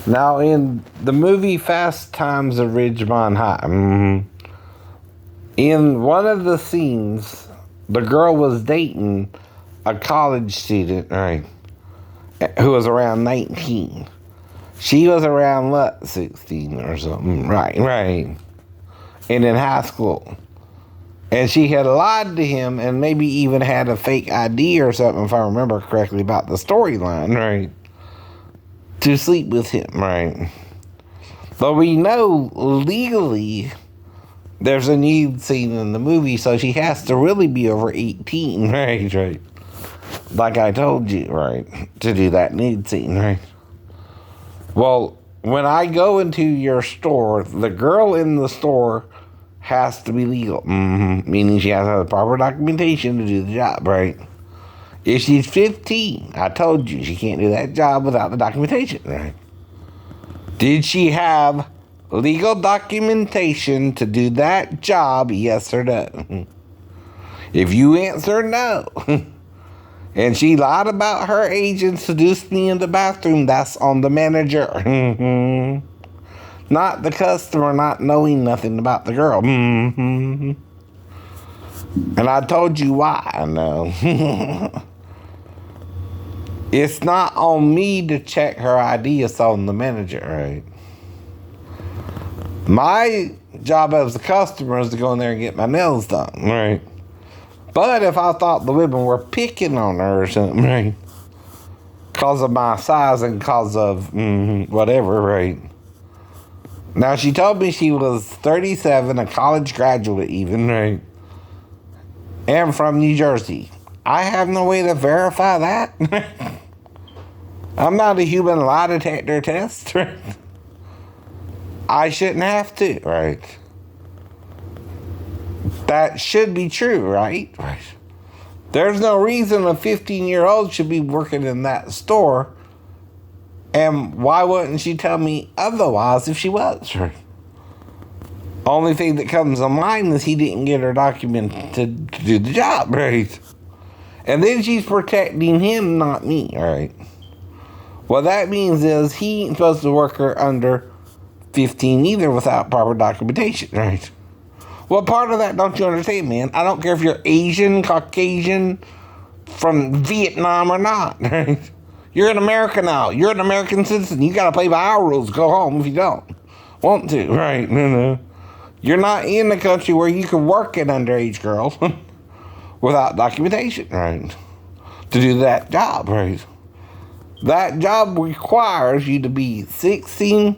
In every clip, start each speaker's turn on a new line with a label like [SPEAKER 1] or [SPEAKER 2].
[SPEAKER 1] Now, in the movie Fast Times at Ridgemont High, in one of the scenes, the girl was dating a college student, right, who was around 19. She was around, what, 16 or something, right, and in high school. And she had lied to him and maybe even had a fake ID or something, if I remember correctly, about the storyline, right, to sleep with him, right. But we know legally there's a nude scene in the movie, so she has to really be over 18, right. Like I told you, right, to do that nude scene, right. Well, when I go into your store, the girl in the store has to be legal, meaning she has to have the proper documentation to do the job, right? If she's 15, I told you she can't do that job without the documentation, right? Did she have legal documentation to do that job, yes or no? If you answer no, and she lied about her age and seduced me in the bathroom, that's on the manager. Not the customer not knowing nothing about the girl. And I told you why, I know. It's not on me to check her ID, it's on the manager, right? My job as a customer is to go in there and get my nails done, right? But if I thought the women were picking on her or something, right, because of my size and because of whatever, right? Now, she told me she was 37, a college graduate even, right? And from New Jersey. I have no way to verify that. I'm not a human lie detector test, right? I shouldn't have to, right? That should be true, right? There's no reason a 15-year-old should be working in that store. And why wouldn't she tell me otherwise if she was? Only thing that comes to mind is he didn't get her document to do the job, right? And then she's protecting him, not me, right? What that means is he ain't supposed to work her under 15 either without proper documentation, right? What part of that don't you understand, man? I don't care if you're Asian, Caucasian, from Vietnam or not, right? You're an American now. You're an American citizen. You gotta play by our rules. Go home if you don't want to, right? You're not in the country where you can work an underage girl without documentation, right? To do that job, right? That job requires you to be 16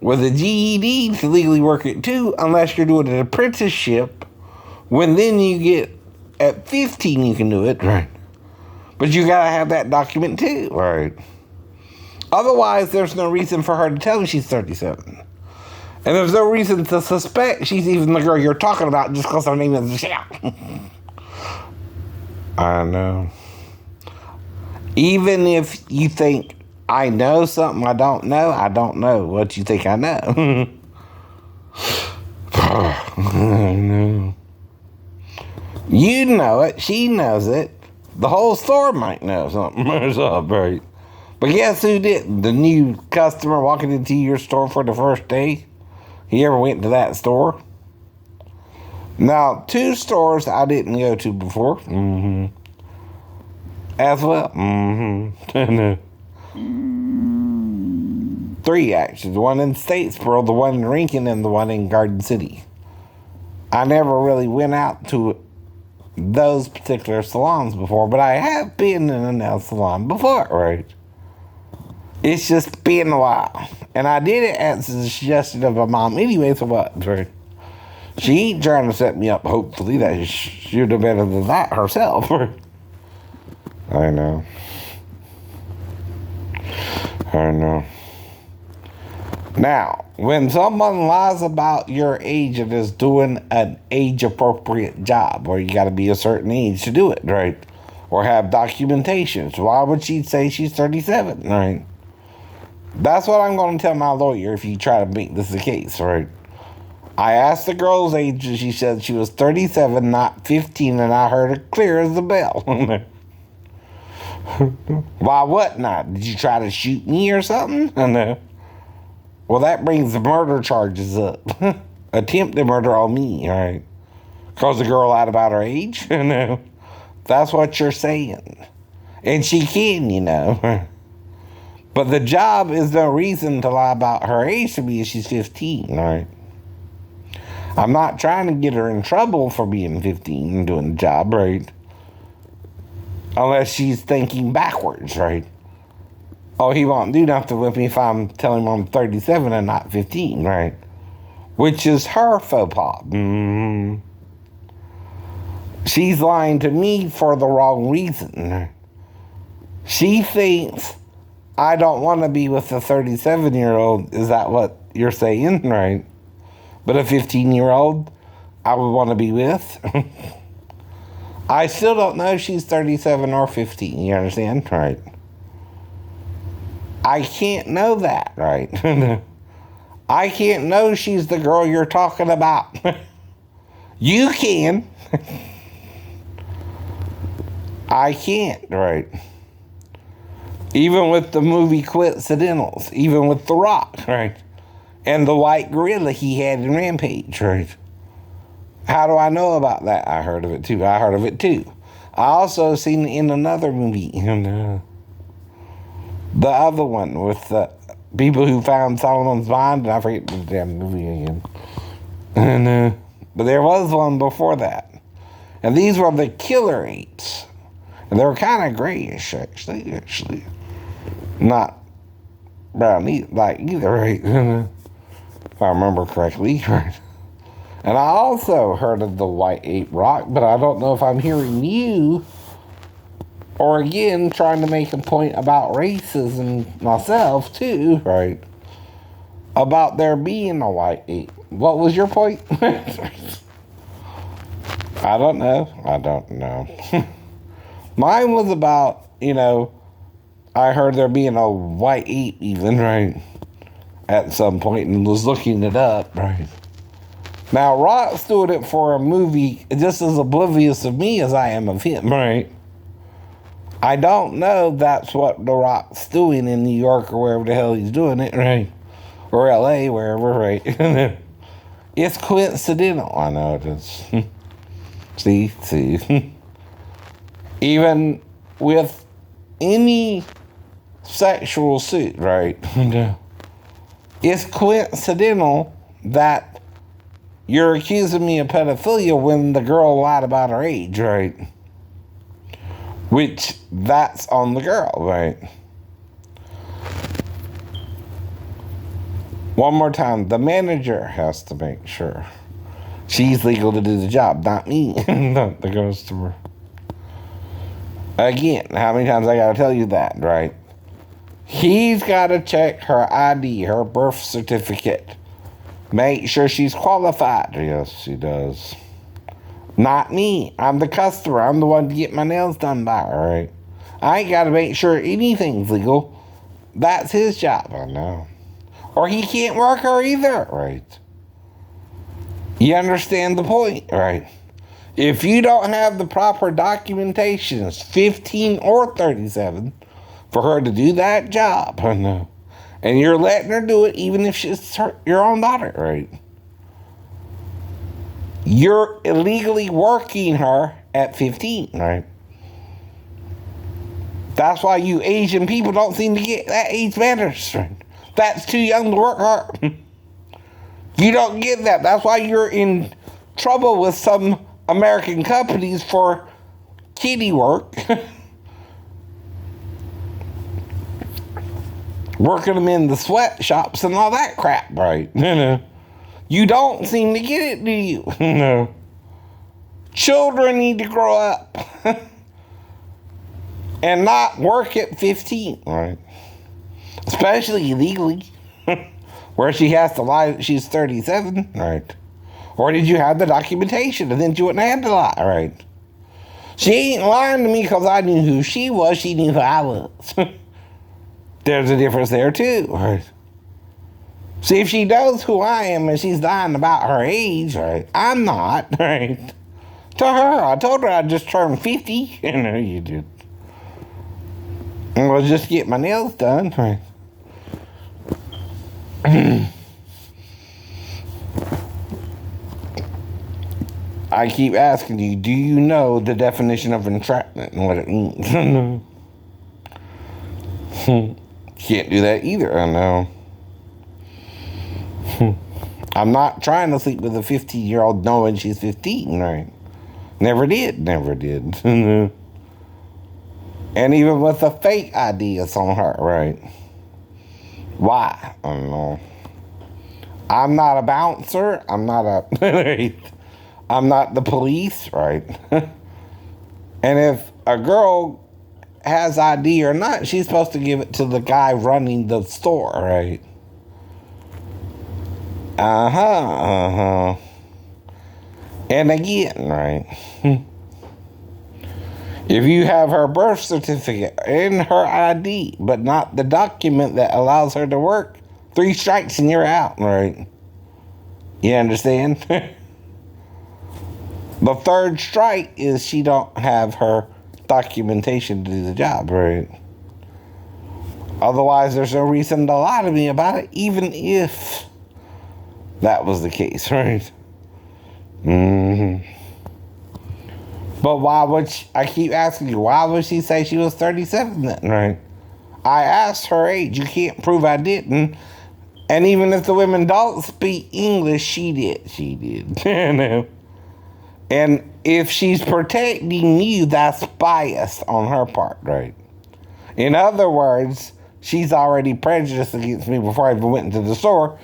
[SPEAKER 1] with a GED to legally work it too, unless you're doing an apprenticeship. When then you get at 15, you can do it, right? But you gotta have that document too, right? Otherwise, there's no reason for her to tell me she's 37. And there's no reason to suspect she's even the girl you're talking about just because her name is Michelle. I know. Even if you think I know something I don't know what you think I know. I know. You know it, she knows it. The whole store might know something, right? But guess who didn't? The new customer walking into your store for the first day. He ever went to that store? Now, 2 stores I didn't go to before. As well. 3 actually. The one in Statesboro, the one in Rankin, and the one in Garden City. I never really went out to those particular salons before, but I have been in a nail salon before, right? It's just been a while. And I did it at the suggestion of my mom anyway, so what, right? She ain't trying to set me up, hopefully. That she'd do better than that herself. I know. Now, when someone lies about your age and is doing an age-appropriate job, where you got to be a certain age to do it, right? Or have documentation. So why would she say she's 37, right? That's what I'm going to tell my lawyer if you try to make this the case, right? I asked the girl's age, and she said she was 37, not 15, and I heard it clear as a bell. Why what not? Did you try to shoot me or something? No. Well, that brings the murder charges up. Attempted murder on me, right? Because the girl lied about her age? No. That's what you're saying. And she can, you know. But the job is no reason to lie about her age to me if she's 15, right? I'm not trying to get her in trouble for being 15 and doing the job, right? Unless she's thinking backwards, right? Oh, he won't do nothing with me if I'm telling him I'm 37 and not 15, right? Which is her faux pas. She's lying to me for the wrong reason. She thinks I don't want to be with a 37-year-old. Is that what you're saying, right? But a 15-year-old I would want to be with. I still don't know if she's 37 or 15, you understand? Right. I can't know that, right? I can't know she's the girl you're talking about. You can. I can't, right? Even with the movie Coincidentals, even with The Rock, right? And the white gorilla he had in Rampage, right? How do I know about that? I heard of it too. I also seen it in another movie. The other one with the people who found Solomon's Mine, and I forget the damn movie again. But there was one before that. And these were the killer apes. And they were kind of grayish, actually. Not brown either, right? If I remember correctly, right? And I also heard of the white ape rock, but I don't know if I'm hearing you or again trying to make a point about racism myself too, right? About there being a white ape. What was your point? I don't know. Mine was about, I heard there being a white ape even, right? At some point and was looking it up, right? Now, Rock's doing it for a movie just as oblivious of me as I am of him, right? I don't know that's what The Rock's doing in New York or wherever the hell he's doing it, right? Or LA, wherever, right? It's coincidental. I know it is. See? Even with any sexual suit, right? It's coincidental that you're accusing me of pedophilia when the girl lied about her age, right? Which, that's on the girl, right? One more time, the manager has to make sure she's legal to do the job, not me, not the customer. Again, how many times I gotta tell you that, right? He's gotta check her ID, her birth certificate. Make sure she's qualified. Yes, she does. Not me. I'm the customer. I'm the one to get my nails done by, right? I ain't gotta make sure anything's legal. That's his job, I know. Or he can't work her either, right? You understand the point, right? If you don't have the proper documentation, it's 15 or 37, for her to do that job, I know. And you're letting her do it even if she's your own daughter, right? You're illegally working her at 15, right? That's why you Asian people don't seem to get that age matters, right? That's too young to work hard. You don't get that. That's why you're in trouble with some American companies for kiddie work. Working them in the sweatshops and all that crap, right? You don't seem to get it, do you? No. Children need to grow up and not work at 15, right? Especially illegally, where she has to lie that she's 37, right? Or did you have the documentation and then she wouldn't have to lie, right? She ain't lying to me because I knew who she was. She knew who I was. There's a difference there too, right? See, if she knows who I am and she's lying about her age, right? I'm not, right? To her, I told her I just turned 50. You know, you did. And I'll just get my nails done, right? I keep asking you, do you know the definition of entrapment and what it means? Can't do that either, I know. I'm not trying to sleep with a 15-year-old knowing she's 15, right? Never did. And even with the fake ideas on her, right? Why? I don't know. I'm not a bouncer. I'm not the police, right? And if a girl has ID or not, she's supposed to give it to the guy running the store, right? And again, right? If you have her birth certificate and her ID, but not the document that allows her to work, 3 strikes and you're out, right? You understand? The 3rd strike is she don't have her documentation to do the job, right? Otherwise, there's no reason to lie to me about it, even if that was the case, right? But why would I keep asking you, why would she say she was 37 then, right? I asked her age. You can't prove I didn't. And even if the women don't speak English, she did. And if she's protecting you, that's bias on her part, right? In other words, she's already prejudiced against me before I even went into the store.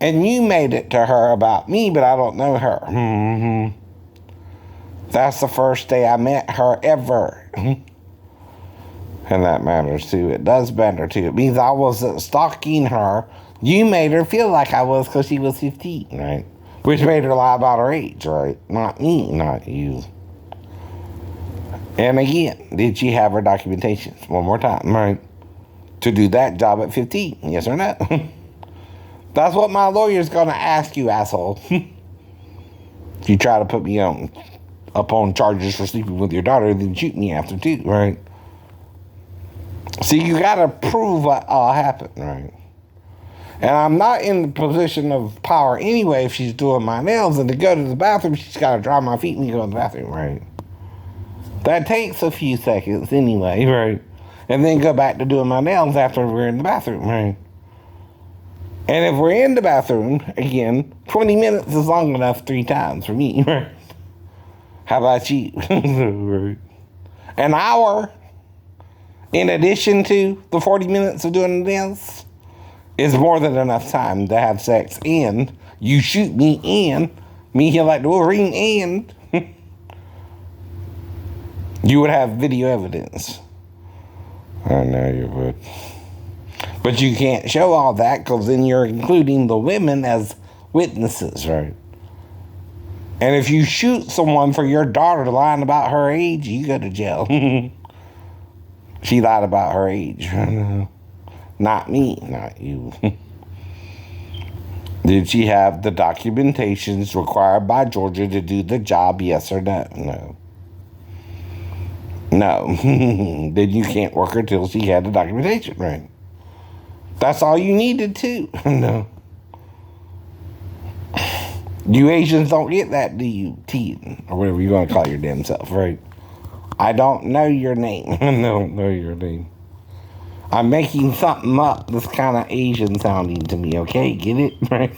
[SPEAKER 1] And you made it to her about me, but I don't know her. That's the first day I met her ever. And that matters too. It does matter too. It means I wasn't stalking her. You made her feel like I was because she was 15, right? Which made her lie about her age, right? Not me, not you. And again, did she have her documentation? One more time, right? To do that job at 15, yes or no? That's what my lawyer's gonna ask you, asshole. If you try to put me up on charges for sleeping with your daughter, then shoot me after too, right? See, you gotta prove what all happened, right? And I'm not in the position of power anyway if she's doing my nails, and to go to the bathroom, she's gotta dry my feet when you go to the bathroom, right? That takes a few seconds anyway, right? And then go back to doing my nails after we're in the bathroom, right? And if we're in the bathroom, again, 20 minutes is long enough 3 times for me, right? How about you? Right. An hour, in addition to the 40 minutes of doing the nails, is more than enough time to have sex and you shoot me and me here like the Wolverine and you would have video evidence. I know you would. But you can't show all that because then you're including the women as witnesses, right? And if you shoot someone for your daughter lying about her age, you go to jail. She lied about her age. Not me, not you. Did she have the documentations required by Georgia to do the job, yes or no? No. Then you can't work her till she had the documentation, right? That's all you needed to. No. You Asians don't get that, do you? Teen, or whatever you want to call your damn self, right? I don't know your name. I don't know your name. I'm making something up that's kind of Asian sounding to me, okay? Get it? Right?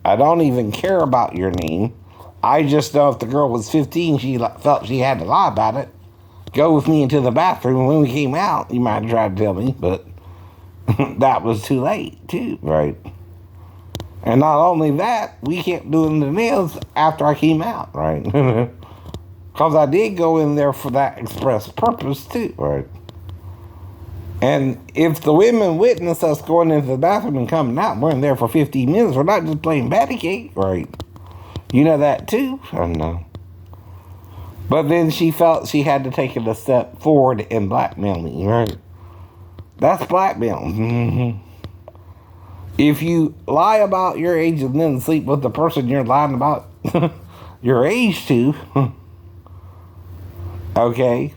[SPEAKER 1] I don't even care about your name. I just know if the girl was 15, she felt she had to lie about it. Go with me into the bathroom, and when we came out, you might have tried to tell me, but that was too late, too, right? And not only that, we kept doing the nails after I came out, right? Because I did go in there for that express purpose, too, right? And if the women witness us going into the bathroom and coming out, we're in there for 15 minutes, we're not just playing patty cake, right? You know that, too? I don't know. But then she felt she had to take it a step forward and blackmail me, right? That's blackmail. Mm-hmm. If you lie about your age and then sleep with the person you're lying about your age to, okay.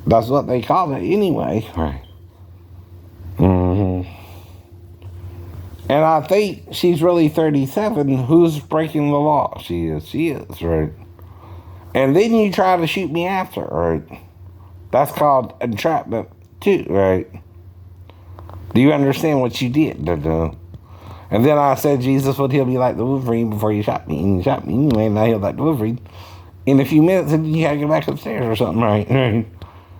[SPEAKER 1] That's what they call it anyway. Right. Mm-hmm. And I think she's really 37. Who's breaking the law? She is. She is, right? And then you try to shoot me after, right? That's called entrapment, too, right? Do you understand what you did? And then I said Jesus would heal me like the Wolverine before you shot me. And you shot me anyway, and I healed like the Wolverine in a few minutes, and you had to go back upstairs or something, right? And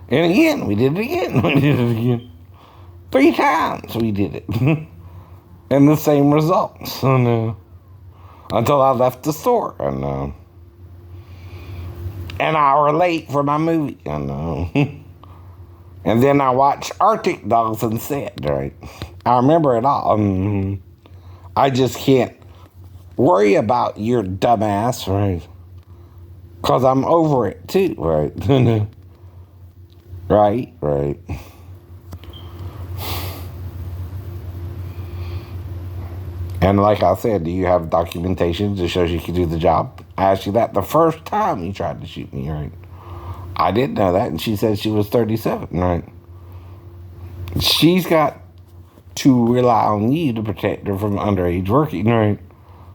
[SPEAKER 1] again, we did it again. We did it again. 3 times we did it. And the same results. Until I left the store. An hour late for my movie. And then I watched Arctic Dogs instead, right? I remember it all. I just can't worry about your dumbass, right? Because I'm over it too, right? Right. And like I said, do you have documentation that shows you can do the job? I asked you that the first time you tried to shoot me, right? I didn't know that, and she said she was 37, right? She's got to rely on you to protect her from underage working, right?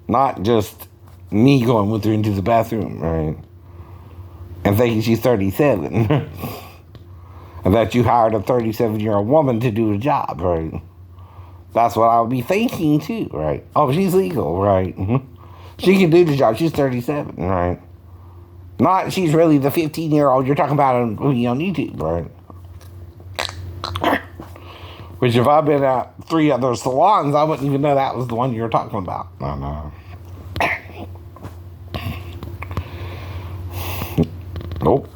[SPEAKER 1] Not just me going with her into the bathroom, right? And thinking she's 37. And that you hired a 37-year-old woman to do the job, right? That's what I would be thinking, too, right? Oh, she's legal, right? She can do the job. She's 37, right? Not she's really the 15-year-old you're talking about on YouTube, right? Which if I've been at 3 other salons, I wouldn't even know that was the one you were talking about. I know. Nope.